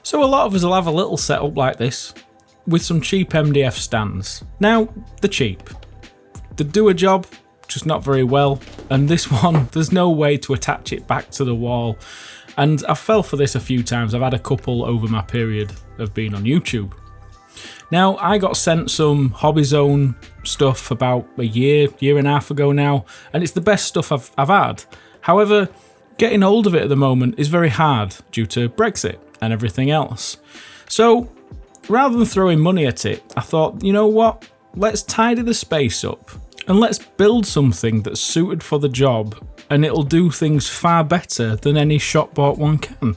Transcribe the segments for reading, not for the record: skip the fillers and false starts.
So a lot of us will have a little setup like this with some cheap MDF stands. Now, they're cheap. They do a job, just not very well, and this one, there's no way to attach it back to the wall. And I fell for this a few times. I've had a couple over my period of being on YouTube. Now, I got sent some hoobyzone stuff about a year and a half ago now, and it's the best stuff I've had. However, getting hold of it at the moment is very hard due to Brexit and everything else. So, rather than throwing money at it, I thought, you know what? Let's tidy the space up and let's build something that's suited for the job, and it'll do things far better than any shop-bought one can.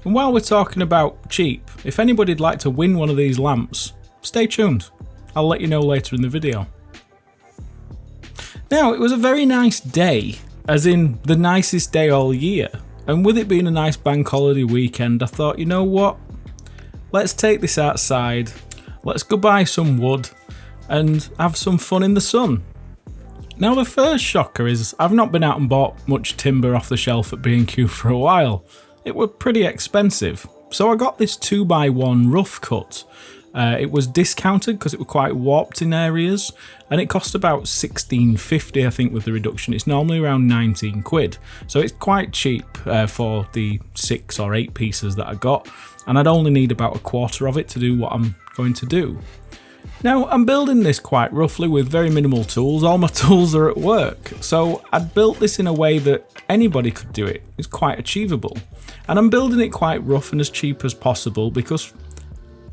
And while we're talking about cheap, if anybody'd like to win one of these lamps, stay tuned. I'll let you know later in the video. Now, it was a very nice day, as in the nicest day all year. And with it being a nice bank holiday weekend, I thought, you know what? Let's take this outside, let's go buy some wood and have some fun in the sun. Now, the first shocker is I've not been out and bought much timber off the shelf at B&Q for a while. It were pretty expensive, so I got this 2x1 rough cut. It was discounted because it was quite warped in areas, and it cost about $16.50 I think with the reduction. It's normally around 19 quid, so it's quite cheap for the 6 or 8 pieces that I got, and I'd only need about a quarter of it to do what I'm going to do. Now, I'm building this quite roughly with very minimal tools. All my tools are at work, so I'd built this in a way that anybody could do it. It's quite achievable. And I'm building it quite rough and as cheap as possible because,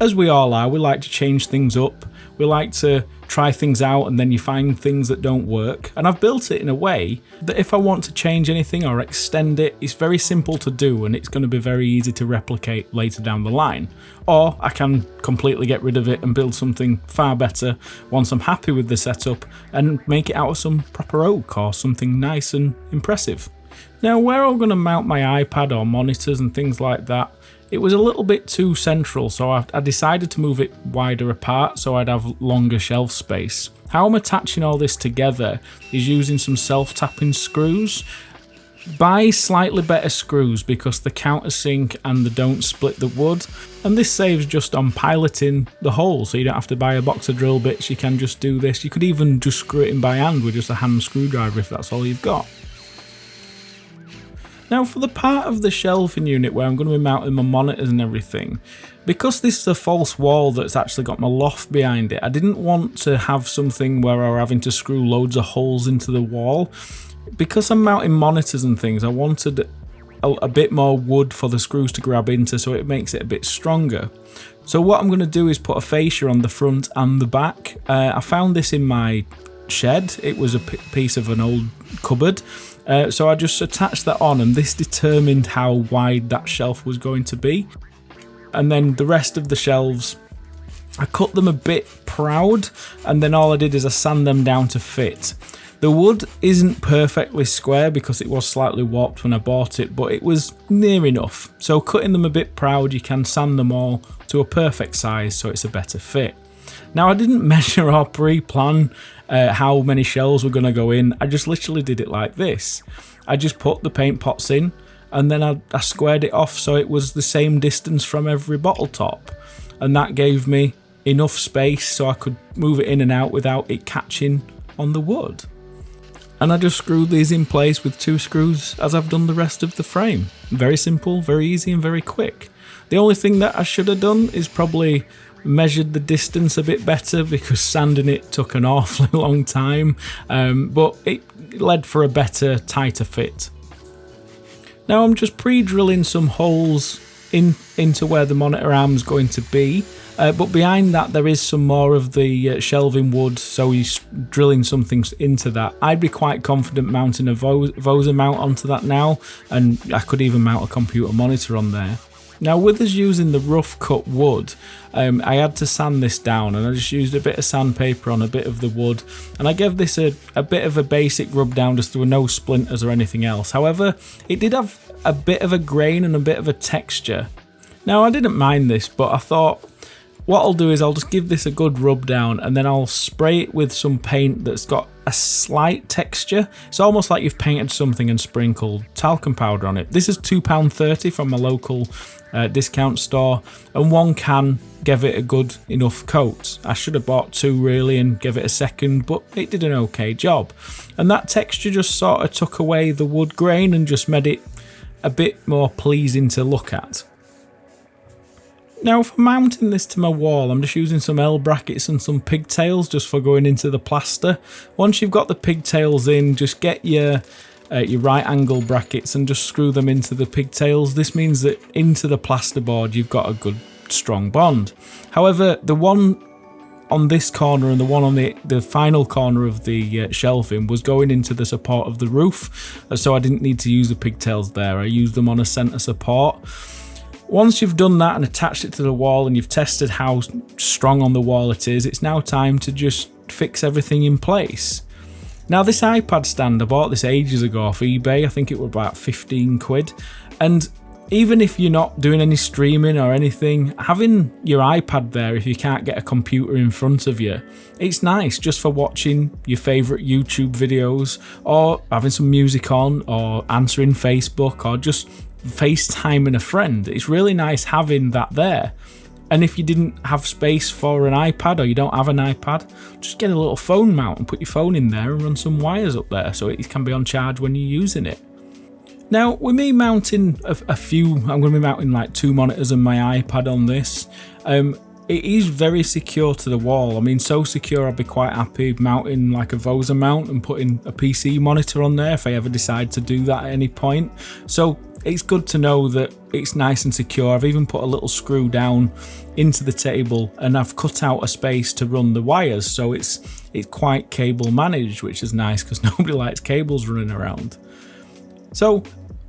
as we all are, we like to change things up. We like to try things out and then you find things that don't work. And I've built it in a way that if I want to change anything or extend it, it's very simple to do and it's going to be very easy to replicate later down the line. Or I can completely get rid of it and build something far better once I'm happy with the setup and make it out of some proper oak or something nice and impressive. Now, where I'm going to mount my iPad or monitors and things like that, it was a little bit too central, so I decided to move it wider apart so I'd have longer shelf space. How I'm attaching all this together is using some self-tapping screws. Buy slightly better screws because the countersink and the don't split the wood, and this saves just on piloting the hole, so you don't have to buy a box of drill bits. You can just do this. You could even just screw it in by hand with just a hand screwdriver if that's all you've got. Now, for the part of the shelving unit where I'm going to be mounting my monitors and everything, because this is a false wall that's actually got my loft behind it, I didn't want to have something where I'm having to screw loads of holes into the wall. Because I'm mounting monitors and things, I wanted a bit more wood for the screws to grab into so it makes it a bit stronger. So what I'm going to do is put a fascia on the front and the back. I found this in my shed. It was a piece of an old cupboard. So I just attached that on, and this determined how wide that shelf was going to be. And then the rest of the shelves, I cut them a bit proud, and then all I did is I sanded them down to fit. The wood isn't perfectly square because it was slightly warped when I bought it, but it was near enough. So cutting them a bit proud, you can sand them all to a perfect size so it's a better fit. Now, I didn't measure or pre-plan how many shelves were going to go in. I just literally did it like this. I just put the paint pots in and then I squared it off so it was the same distance from every bottle top. And that gave me enough space so I could move it in and out without it catching on the wood. And I just screwed these in place with 2 screws as I've done the rest of the frame. Very simple, very easy and very quick. The only thing that I should have done is probably measured the distance a bit better because sanding it took an awfully long time, but it led for a better, tighter fit. Now I'm just pre-drilling some holes into where the monitor arm's going to be, but behind that there is some more of the shelving wood, so he's drilling something into that. I'd be quite confident mounting a Vosa mount onto that now, and I could even mount a computer monitor on there. Now, with us using the rough cut wood, I had to sand this down, and I just used a bit of sandpaper on a bit of the wood, and I gave this a bit of a basic rub down just so there were no splinters or anything else. However, it did have a bit of a grain and a bit of a texture. Now, I didn't mind this, but I thought what I'll do is I'll just give this a good rub down, and then I'll spray it with some paint that's got a slight texture. It's almost like you've painted something and sprinkled talcum powder on it. This is £2.30 from a local discount store, and one can give it a good enough coat. I should have bought two really and give it a second, but it did an okay job. And that texture just sort of took away the wood grain and just made it a bit more pleasing to look at. Now for mounting this to my wall, I'm just using some L brackets and some pigtails just for going into the plaster. Once you've got the pigtails in, just get your right angle brackets and just screw them into the pigtails. This means that into the plasterboard you've got a good strong bond. However, the one on this corner and the one on the final corner of the shelving was going into the support of the roof, so I didn't need to use the pigtails there. I used them on a centre support. Once you've done that and attached it to the wall and you've tested how strong on the wall it is, it's now time to just fix everything in place. Now this iPad stand, I bought this ages ago off eBay. I think it was about 15 quid. And even if you're not doing any streaming or anything, having your iPad there if you can't get a computer in front of you, it's nice just for watching your favourite YouTube videos or having some music on or answering Facebook or just FaceTiming a friend. It's really nice having that there. And if you didn't have space for an iPad or you don't have an iPad, just get a little phone mount and put your phone in there and run some wires up there so it can be on charge when you're using it. Now with me mounting a few, I'm going to be mounting like 2 monitors and my iPad on this. It is very secure to the wall. I mean, so secure I'd be quite happy mounting like a Vosa mount and putting a PC monitor on there if I ever decide to do that at any point. So it's good to know that it's nice and secure. I've even put a little screw down into the table and I've cut out a space to run the wires, so it's quite cable managed, which is nice because nobody likes cables running around. So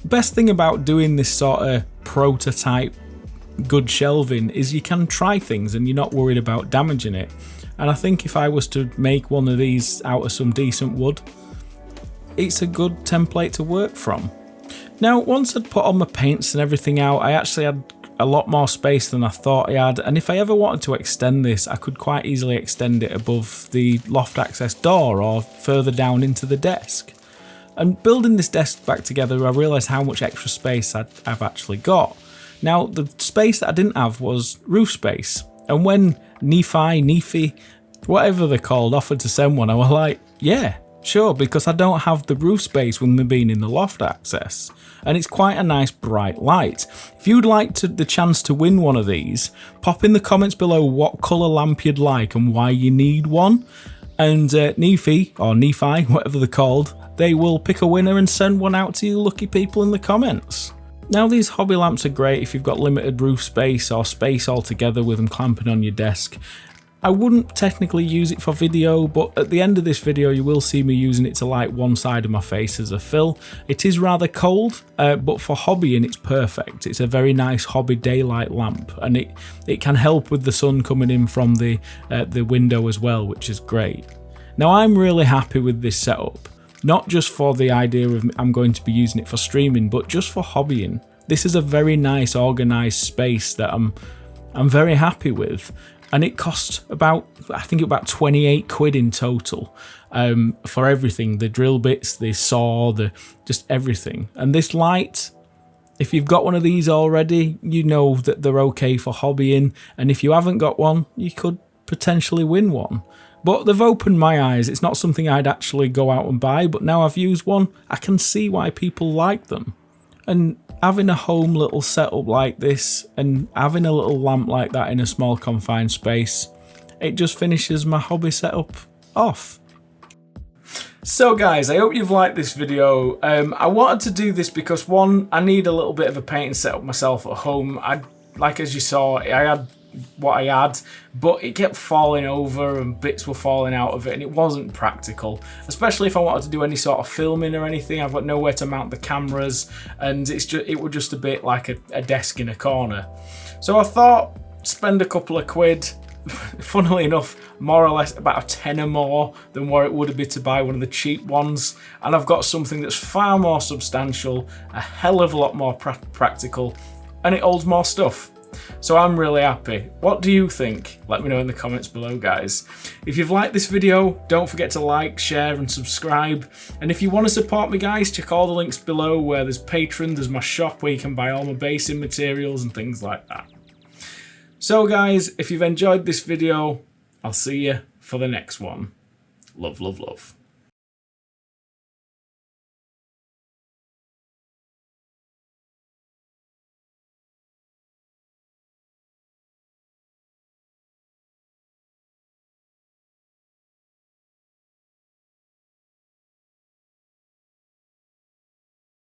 best thing about doing this sort of prototype good shelving is you can try things and you're not worried about damaging it. And I think if I was to make one of these out of some decent wood, it's a good template to work from. Now once I'd put all my paints and everything out, I actually had a lot more space than I thought I had, and if I ever wanted to extend this, I could quite easily extend it above the loft access door or further down into the desk. And building this desk back together, I realised how much extra space I've actually got. Now the space that I didn't have was roof space, and when Nephi, whatever they're called, offered to send one, I was like, yeah, sure, because I don't have the roof space with me being in the loft access, and it's quite a nice bright light. If you'd like the chance to win one of these, pop in the comments below what colour lamp you'd like and why you need one, and Nephi, whatever they're called, they will pick a winner and send one out to you lucky people in the comments. Now these hobby lamps are great if you've got limited roof space or space altogether with them clamping on your desk. I wouldn't technically use it for video, but at the end of this video you will see me using it to light one side of my face as a fill. It is rather cold, but for hobbying it's perfect. It's a very nice hobby daylight lamp, and it can help with the sun coming in from the window as well, which is great. Now I'm really happy with this setup. Not just for the idea of I'm going to be using it for streaming, but just for hobbying. This is a very nice organised space that I'm very happy with, and it cost about, I think about 28 quid in total for everything, the drill bits, the saw, just everything. And this light, if you've got one of these already, you know that they're okay for hobbying, and if you haven't got one, you could potentially win one. But they've opened my eyes. It's not something I'd actually go out and buy, but now I've used one, I can see why people like them. And having a home little setup like this and having a little lamp like that in a small confined space, it just finishes my hobby setup off. So guys, I hope you've liked this video. I wanted to do this because one, I need a little bit of a painting setup myself at home. Like as you saw, I had what I had, but it kept falling over and bits were falling out of it, and it wasn't practical, especially if I wanted to do any sort of filming or anything. I've got nowhere to mount the cameras, and it was just a bit like a desk in a corner. So I thought, spend a couple of quid, funnily enough, more or less about a tenner more than what it would have been to buy one of the cheap ones, and I've got something that's far more substantial, a hell of a lot more practical, and it holds more stuff. So I'm really happy. What do you think? Let me know in the comments below, guys. If you've liked this video, don't forget to like, share and subscribe. And if you want to support me, guys, check all the links below where there's Patreon, there's my shop where you can buy all my basing materials and things like that. So guys, if you've enjoyed this video, I'll see you for the next one. Love, love, love.